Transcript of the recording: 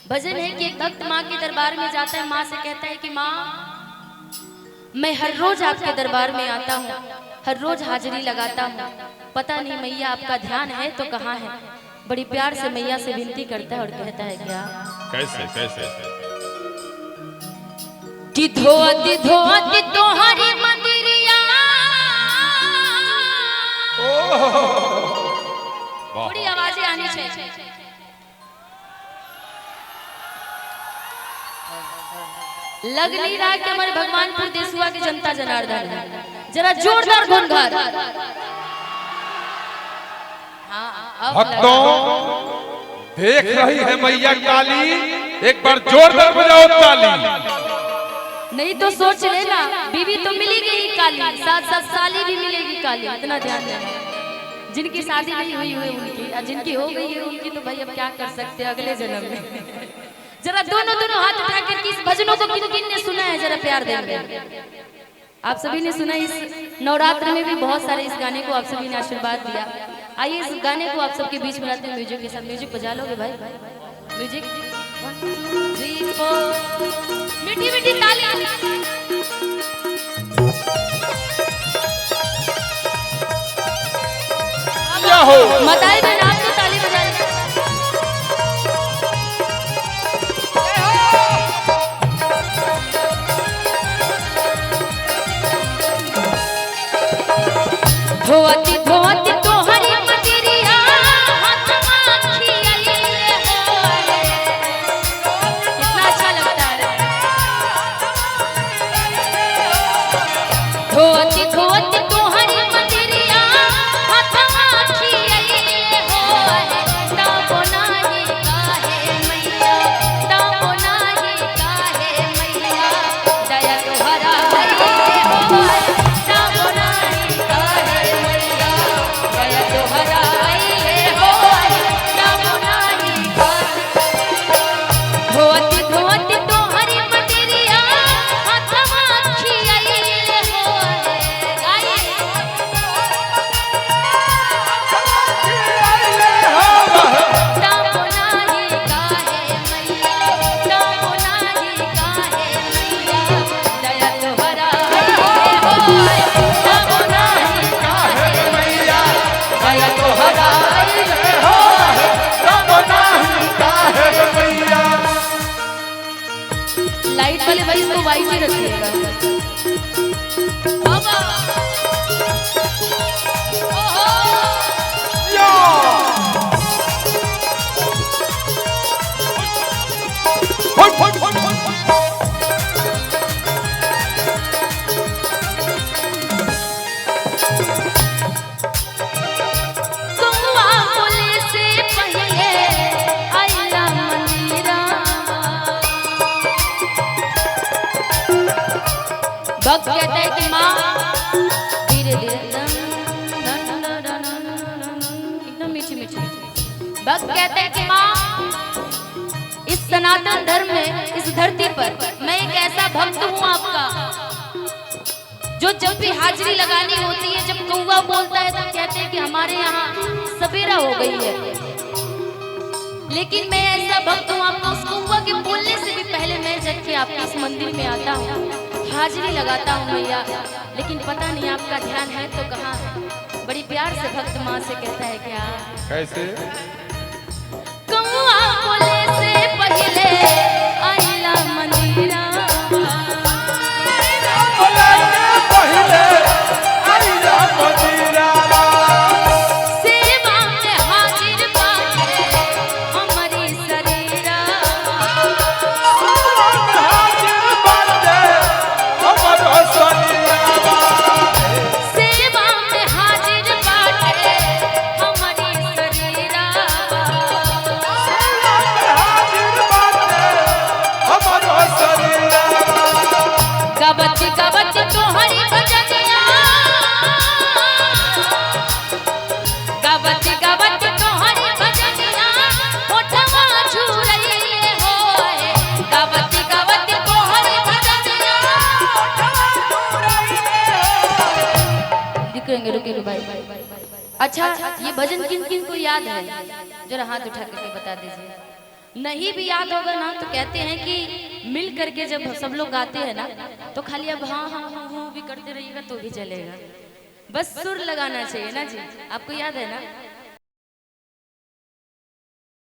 भजन है कि एक भक्त माँ के दरबार में जाता है, माँ से कहता है कि माँ मैं हर रोज आपके दरबार में आता हूँ, हर रोज हाजिरी लगाता हूँ, पता नहीं मैया आपका ध्यान है तो कहाँ है। बड़ी प्यार से मैया से विनती करता है और कहता है क्या कैसे कैसे धोती तोहरी मंदिरिया थोड़ी आवाजें आनी चाहिए। लग नहीं रहा कि हमारे भगवानपुर देसुआ की जनता जनार्दन है, जरा जोरदार गुनगुनार। भक्तों देख रही है मैया काली, एक बार जोरदार बजाओ ताली। नहीं तो सोच लेना बीवी तो मिलेगी ही काली, साथ साथ साली भी मिलेगी काली। इतना ध्यान देना, जिनकी शादी नहीं हुई है उनकी, और जिनकी हो गई है उनकी तो भाई अब क्या कर सकते हैं अगले जन्म में। जरा दोनों हाथ उठा कर किस भजनों को किन किन ने सुना है जरा प्यार देंगे। आप सभी ने सुना, इस नवरात्र में भी बहुत सारे इस गाने को आप सभी ने आशीर्वाद दिया। आइए इस गाने को आप सबके बीच में लाते हैं म्यूजिक के साथ। म्यूजिक बजा लोगे भाई? म्यूजिक 1 2 3 4 मीठी मीठी ताली। मताई बहन आपको ताली बजानी। धोती धोती तोहरी मंदिरिया हाथ माखी आइले हो। कितना अच्छा लगता है। धोती धोती तोहरी मंदिरिया हाथ माखी आइले हो। दाबो नाही काहे मैया, दाबो नाही काहे मैया, दया तोहरा आइले हो। दाबो नाही काहे मैया, दया तोहरा आइले हो। दाबो नाही काहे। धोती धोती तोहरी मंदिरिया हाथ माखी आइले हो। दाबो नाही काहे मैया, दाबो नाही काहे मैया, दया तोहरा आइले हो। दाबो नाही काहे मैया, दया तोहरा आइले हो। दाबो नाही काहे मैया। लाइट वाले भाई इसको वाइट ही रखिएगा। बाबा ओहो कौआ बोले से पहले आइला मंदिरा। भक्त कहता है कि माँ धीरे धीरे एकदम मीठी मीठी। भक्त कहता है कि माँ इस सनातन धर्म में, इस धरती पर मैं एक ऐसा भक्त हूँ आपका, जो जब भी हाजिरी लगानी होती है, जब कौवा बोलता है तो कहते हैं कि हमारे यहाँ सवेरा हो गई है। लेकिन मैं ऐसा भक्त हूँ आपका, उस कौवा के बोलने से भी पहले मैं जग के आपके इस मंदिर में आता हूँ, हाजिरी लगाता हूँ मैया। लेकिन पता नहीं आपका ध्यान है तो कहाँ है। बड़ी प्यार से भक्त माँ से कहता है क्या कैसे कौआ बोले से पहले आइला मंदिरा। सेवा में हाजिर बाटे हमारी शरीरा। सेवा में हाजिर बाटे हमारी शरीरा। गवती गवती तोहरी भजनिया, गवती गवती तोहरी भजनिया, होठवा झूरइले हो। गवती गवती तोहरी भजनिया, होठवा झूरइले हो। रुकेंगे भाई। अच्छा ये भजन किन किन को याद है जरा हाथ उठा करके बता दीजिए। नहीं भी याद होगा ना तो कहते हैं कि मिल करके जब सब लोग गाते हैं ना तो खाली अब हाँ हाँ हाँ हाँ भी करते रहिएगा तो भी चलेगा, बस सुर लगाना चाहिए ना जी। आपको याद है ना?